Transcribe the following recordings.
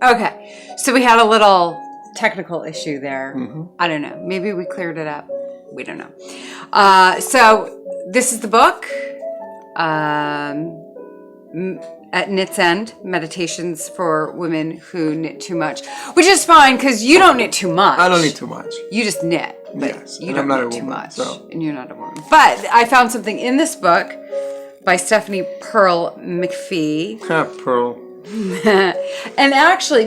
Okay, so we had a little technical issue there. I don't know. Maybe we cleared it up. We don't know. So this is the book, At Knit's End, Meditations for Women Who Knit Too Much, which is fine because you don't knit too much. I don't knit too much. You just knit. But yes, you don't knit too much. So. And you're not a woman. But I found something in this book by Stephanie Pearl McPhee. Pearl. And actually,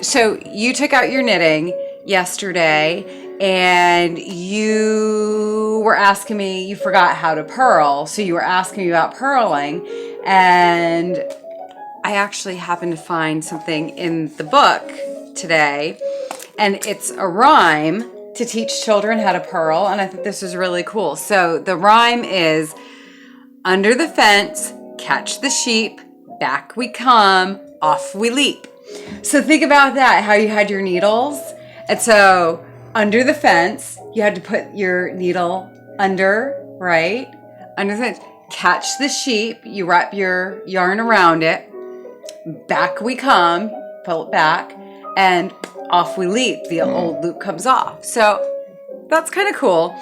so you took out your knitting yesterday and you were asking me, you forgot how to purl. So you were asking me about purling. And I actually happened to find something in the book today. And it's a rhyme to teach children how to purl. And I think this is really cool. So the rhyme is, under the fence, catch the sheep, back we come, off we leap. So think about that, how you had your needles. And so under the fence, you had to put your needle under, right? Under the fence. Catch the sheep, you wrap your yarn around it. Back we come, pull it back, and off we leap. The old loop comes off. So that's kind of cool.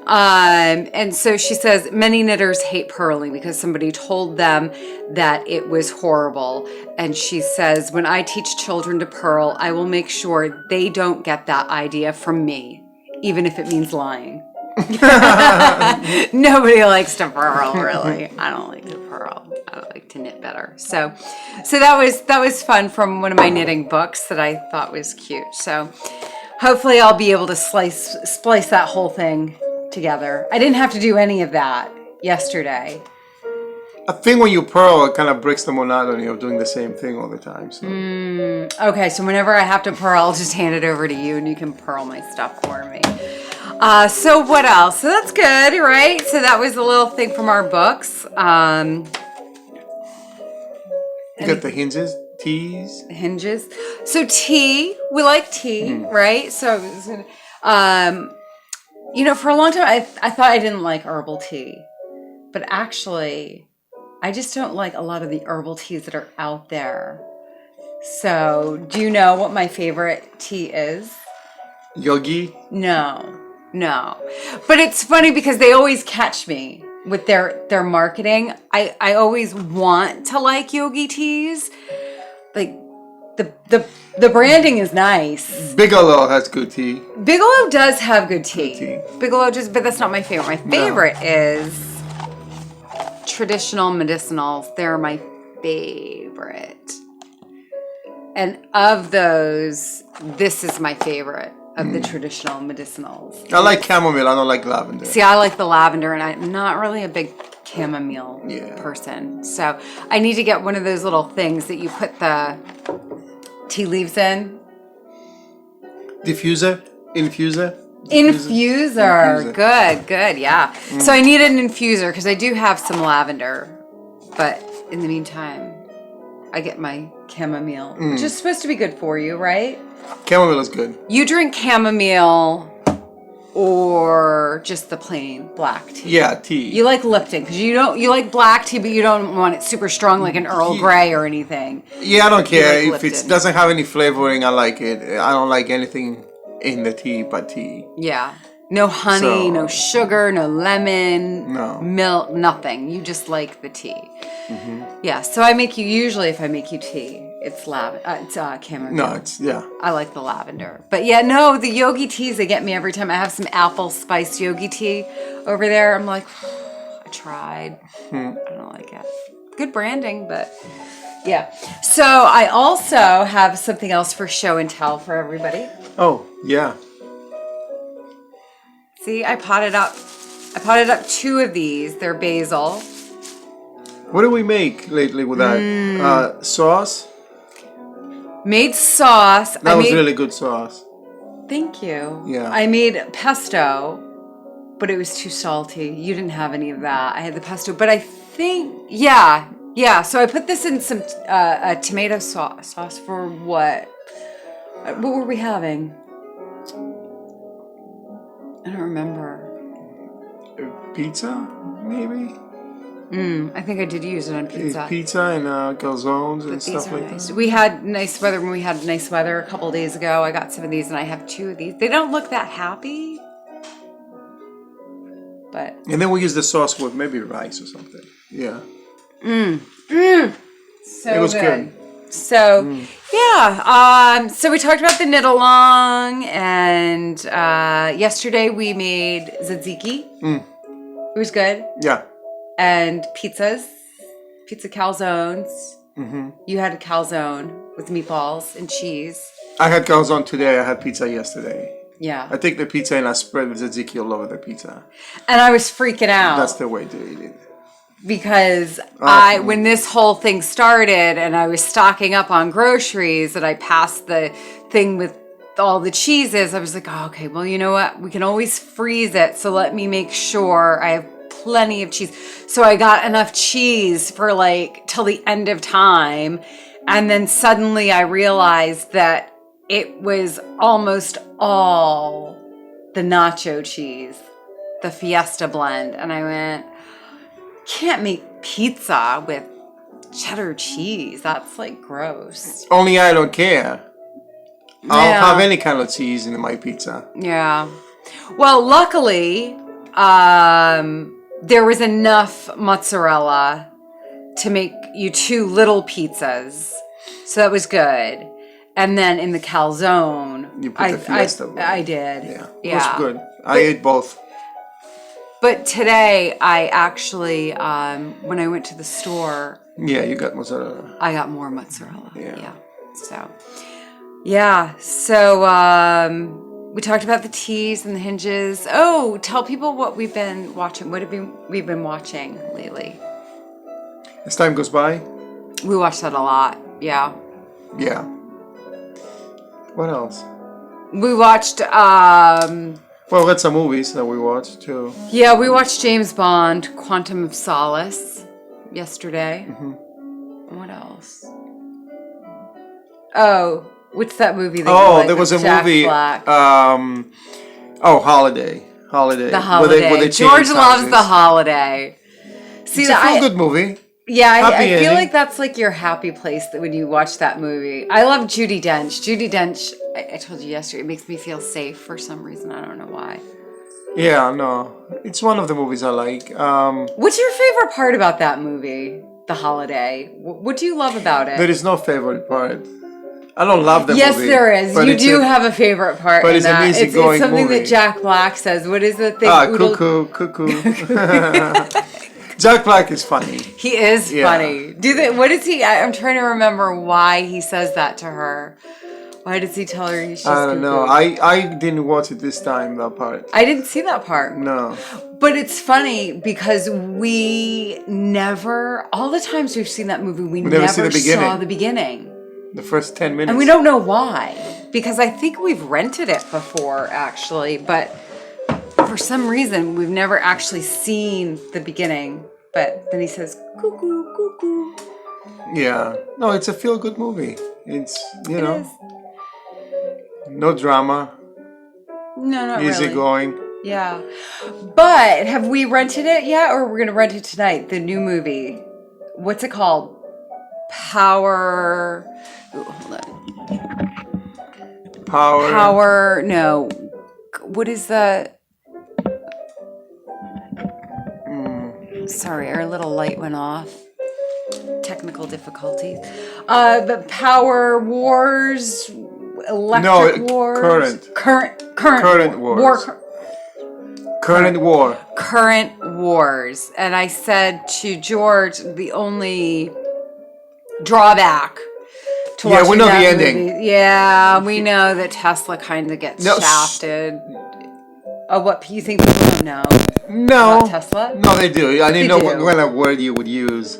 And so she says, many knitters hate purling because somebody told them that it was horrible. And she says, when I teach children to purl, I will make sure they don't get that idea from me, even if it means lying. Nobody likes to purl, really. I don't like to purl. I like to knit better. So that was fun from one of my knitting books that I thought was cute. So hopefully I'll be able to splice that whole thing together. I didn't have to do any of that yesterday. I think when you purl, it kind of breaks the monotony of doing the same thing all the time. So. Okay, so whenever I have to purl, I'll just hand it over to you and you can purl my stuff for me. So what else? So that's good, right? So that was a little thing from our books. You got the hinges, tees. Hinges. So tea, we like tea, right? So, for a long time, I thought I didn't like herbal tea. But actually, I just don't like a lot of the herbal teas that are out there. So, do you know what my favorite tea is? Yogi? No. But it's funny because they always catch me with their marketing. I always want to like yogi teas. Like the branding is nice. Bigelow has good tea. Bigelow does have good tea. Bigelow but that's not my favorite. My favorite is traditional medicinals. They're my favorite. And of those, this is my favorite of the traditional medicinals. I like chamomile. I don't like lavender. See, I like the lavender, and I'm not really a big chamomile person. So I need to get one of those little things that you put the tea leaves in. Infuser. Good, yeah. So I need an infuser because I do have some lavender. But in the meantime, I get my chamomile, which is supposed to be good for you, right? Chamomile is good. You drink chamomile or just the plain black tea? Yeah, tea. You like Lipton because you like black tea, but you don't want it super strong like an Earl Grey or anything. Yeah, I don't care like if it doesn't have any flavoring. I like it. I don't like anything in the tea but tea. Yeah. No honey, no sugar, no lemon, no milk, nothing. You just like the tea. Yeah, so if I make you tea, it's chamomile. No, I like the lavender. But yeah, no, the yogi teas, they get me every time. I have some apple spiced yogi tea over there. I'm like, I tried. I don't like it. Good branding, but yeah. So I also have something else for show and tell for everybody. Oh, yeah. See, I potted up 2 of these. They're basil. What did we make lately with that? Sauce? Made sauce. That was really good sauce. Thank you. Yeah. I made pesto, but it was too salty. You didn't have any of that. I had the pesto, but I think, yeah. So I put this in some tomato sauce for what? What were we having? I don't remember. Pizza, maybe? I think I did use it on pizza. Pizza and calzones and These stuff are like nice. that. We had nice weather when we had nice weather a couple days ago. I got some of these, and I have 2 of these. They don't look that happy, but And then we use the sauce with maybe rice or something. Yeah. so It was good. So so we talked about the knit along, and yesterday we made tzatziki. It was good. Yeah. And pizza calzones. You had a calzone with meatballs and cheese. I had calzone today. I had pizza yesterday. Yeah. I take the pizza and I spread the tzatziki all over the pizza. And I was freaking out. That's the way to eat it. Because when this whole thing started and I was stocking up on groceries and I passed the thing with all the cheeses, I was like, oh, okay, well, you know what? We can always freeze it. So let me make sure I have plenty of cheese. So I got enough cheese for like till the end of time. And then suddenly I realized that it was almost all the nacho cheese, the Fiesta blend. And I went, can't make pizza with cheddar cheese. That's like gross. Only I don't care. I'll have any kind of cheese in my pizza. Yeah. Well, luckily, there was enough mozzarella to make you 2 little pizzas. So that was good. And then in the calzone, You put the Fiesta. I did. Yeah. Yeah. It was good. I ate both. But today, I actually, when I went to the store, Yeah, you got mozzarella. I got more mozzarella. Yeah. So we talked about the teas and the hinges. Oh, tell people what we've been watching. What have we've been watching lately? As time goes by. We watched that a lot. Yeah. Yeah. What else? We watched. Well, we had some movies that we watched too. Yeah, we watched James Bond: Quantum of Solace yesterday. What else? Oh, what's that movie? That There was a Jack movie. Black? Holiday. The Holiday. Where they George change loves houses. The Holiday. See, It's a feel-good movie. Yeah, I Happy feel ending. like that's like your happy place that when you watch that movie. I love Judi Dench. Judi Dench, I told you yesterday, it makes me feel safe for some reason. I don't know why. Yeah, no. It's one of the movies I like. What's your favorite part about that movie, The Holiday? What do you love about it? There is no favorite part. I don't love the movie. Yes, there is. but You it's do have a favorite part but in it's an that. It's easygoing something movie. that Jack Black says. What is the thing? Cuckoo. Jack Black is funny. He is Yeah. funny. What is he? I'm trying to remember why he says that to her. Why does he tell her she's I don't know. cuckoo? I didn't watch it this time, that part. I didn't see that part. No. But it's funny because we never, all the times we've seen that movie, we never see the beginning. saw the beginning. The first 10 minutes. And we don't know why. Because I think we've rented it before, actually. But for some reason, we've never actually seen the beginning. But then he says, cuckoo, cuckoo. Yeah. No, it's a feel-good movie. It's, you know, It is. no drama. No, not Easy really. going. Yeah. But have we rented it yet? Or we're going to rent it tonight? The new movie. What's it called? Power. Ooh, hold on. Power. No. What is the. Sorry, our little light went off. Technical difficulties. But Power Wars. Electric Wars. Current Wars. Current War. Current Wars. And I said to George, the only drawback to Yeah, we watching know the that ending. movie- Yeah, we know that Tesla kind of gets shafted. Oh, what you think people don't know? No. About Tesla? No, they do. I didn't know do. what kind of word you would use.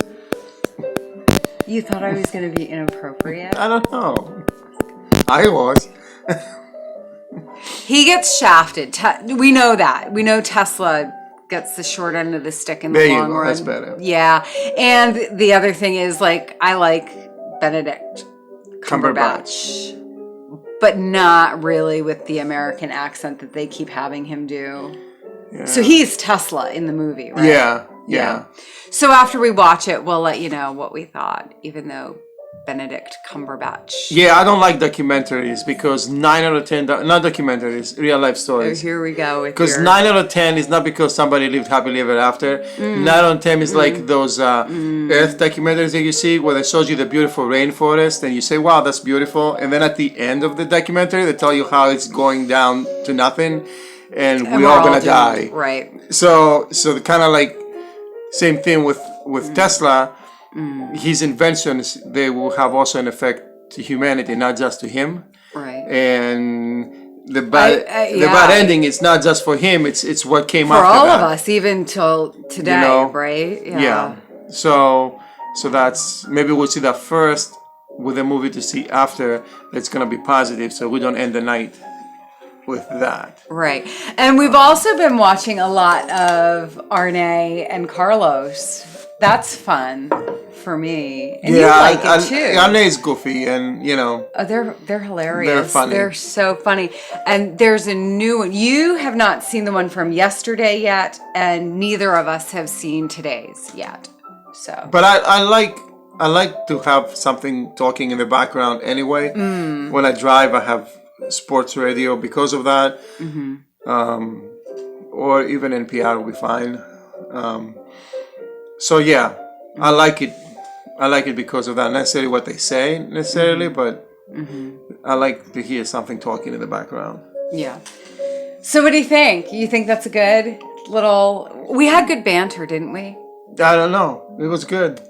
You thought I was going to be inappropriate? I don't know. I was. He gets shafted. We know that. We know Tesla gets the short end of the stick in the long run. That's better. Yeah. And the other thing is, like, I like Benedict Cumberbatch. But not really with the American accent that they keep having him do. Yeah. So he's Tesla in the movie, right? Yeah. Yeah. So after we watch it, we'll let you know what we thought, even though Benedict Cumberbatch. Yeah, I don't like documentaries because 9 out of 10, not documentaries, real life Oh, stories. here we go with Because your... 9 out of 10 is not because somebody lived happily ever after. 9 out of 10 is like those Earth documentaries that you see where they show you the beautiful rainforest and you say, wow, that's beautiful. And then at the end of the documentary, they tell you how it's going down to nothing and we're all going to die. Right. So kind of like same thing with Tesla. His inventions, they will have also an effect to humanity, not just to him. Right. And the bad ending is not just for him, it's what came for after all that. of us, even till today, right? Yeah. So that's, maybe we'll see that first with the movie to see after that's going to be positive, so we don't end the night with that. Right. And we've also been watching a lot of Arne and Carlos. That's fun for me. And you like it too. Arne is goofy and, Oh, they're hilarious. They're funny. They're so funny. And there's a new one. You have not seen the one from yesterday yet, and neither of us have seen today's yet. So. But I like to have something talking in the background anyway. When I drive, I have sports radio because of that. Or even NPR will be fine. So yeah, I like it. I like it because of that. Not necessarily what they say necessarily, but I like to hear something talking in the background. Yeah. So what do you think? You think that's a good little... We had good banter, didn't we? I don't know. It was good.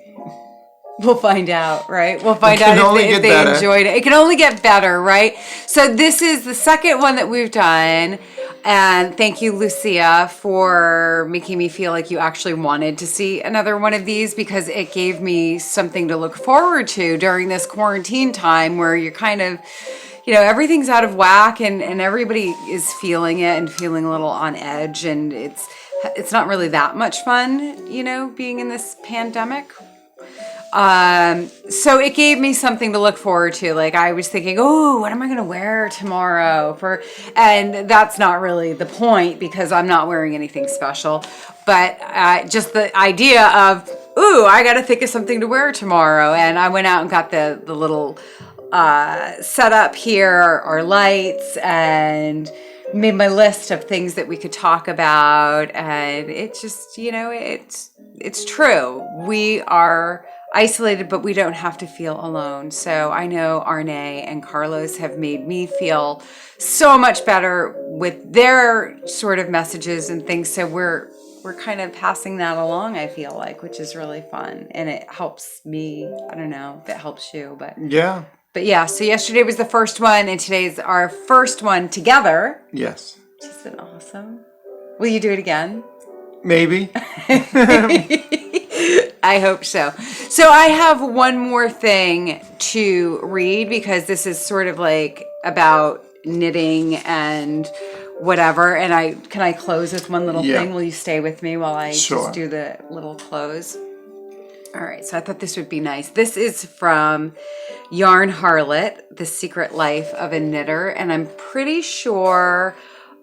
We'll find out, right? We'll find out if they enjoyed it. It can only get better, right? So this is the second one that we've done. And thank you, Lucia, for making me feel like you actually wanted to see another one of these, because it gave me something to look forward to during this quarantine time where you're kind of, everything's out of whack and everybody is feeling it and feeling a little on edge. And it's not really that much fun, being in this pandemic. So it gave me something to look forward to. Like I was thinking, oh, what am I going to wear tomorrow and that's not really the point because I'm not wearing anything special, but just the idea of, ooh, I got to think of something to wear tomorrow. And I went out and got the little, setup here, our lights, and made my list of things that we could talk about. And it just, it's true. We are isolated, but we don't have to feel alone. So I know Arne and Carlos have made me feel so much better with their sort of messages and things. So we're kind of passing that along, I feel like, which is really fun. And it helps me. I don't know if it helps you, but yeah. But yeah, so yesterday was the first one and today's our first one together. Yes. Which has been awesome. Will you do it again? Maybe. I hope so. So I have one more thing to read because this is sort of like about knitting and whatever. And can I close with one little thing? Will you stay with me while I just do the little close? All right. So I thought this would be nice. This is from Yarn Harlot, The Secret Life of a Knitter. And I'm pretty sure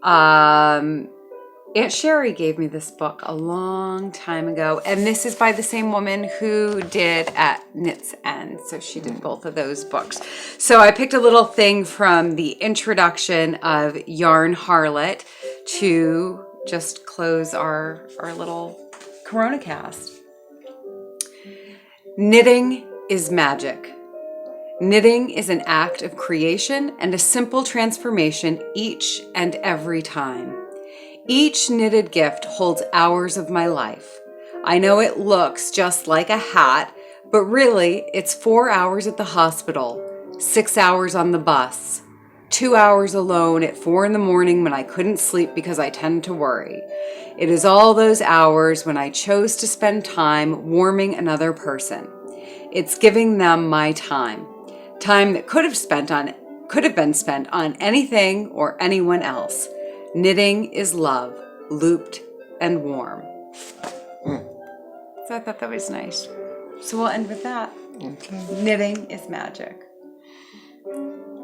Aunt Sherry gave me this book a long time ago, and this is by the same woman who did At Knit's End. So she did both of those books. So I picked a little thing from the introduction of Yarn Harlot to just close our little Coronacast. Knitting is magic. Knitting is an act of creation and a simple transformation each and every time. Each knitted gift holds hours of my life. I know it looks just like a hat, but really it's 4 hours at the hospital, 6 hours on the bus, 2 hours alone at 4 a.m. when I couldn't sleep because I tend to worry. It is all those hours when I chose to spend time warming another person. It's giving them my time that could have been spent on anything or anyone else. Knitting is love, looped and warm. So I thought that was nice. So we'll end with that. Okay. Knitting is magic.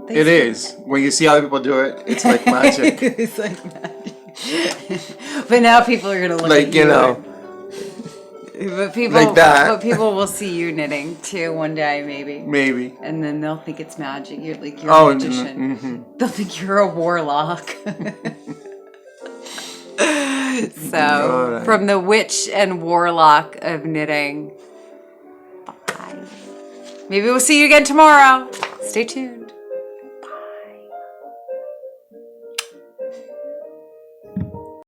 It is. When you see other people do it, it's like magic. It's like magic. But now people are going to look at you. But people, Like that. But people will see you knitting too one day, maybe. Maybe. And then they'll think it's magic. You're a magician. They'll think you're a warlock. So, Right. from the witch and warlock of knitting, bye. Maybe we'll see you again tomorrow. Stay tuned.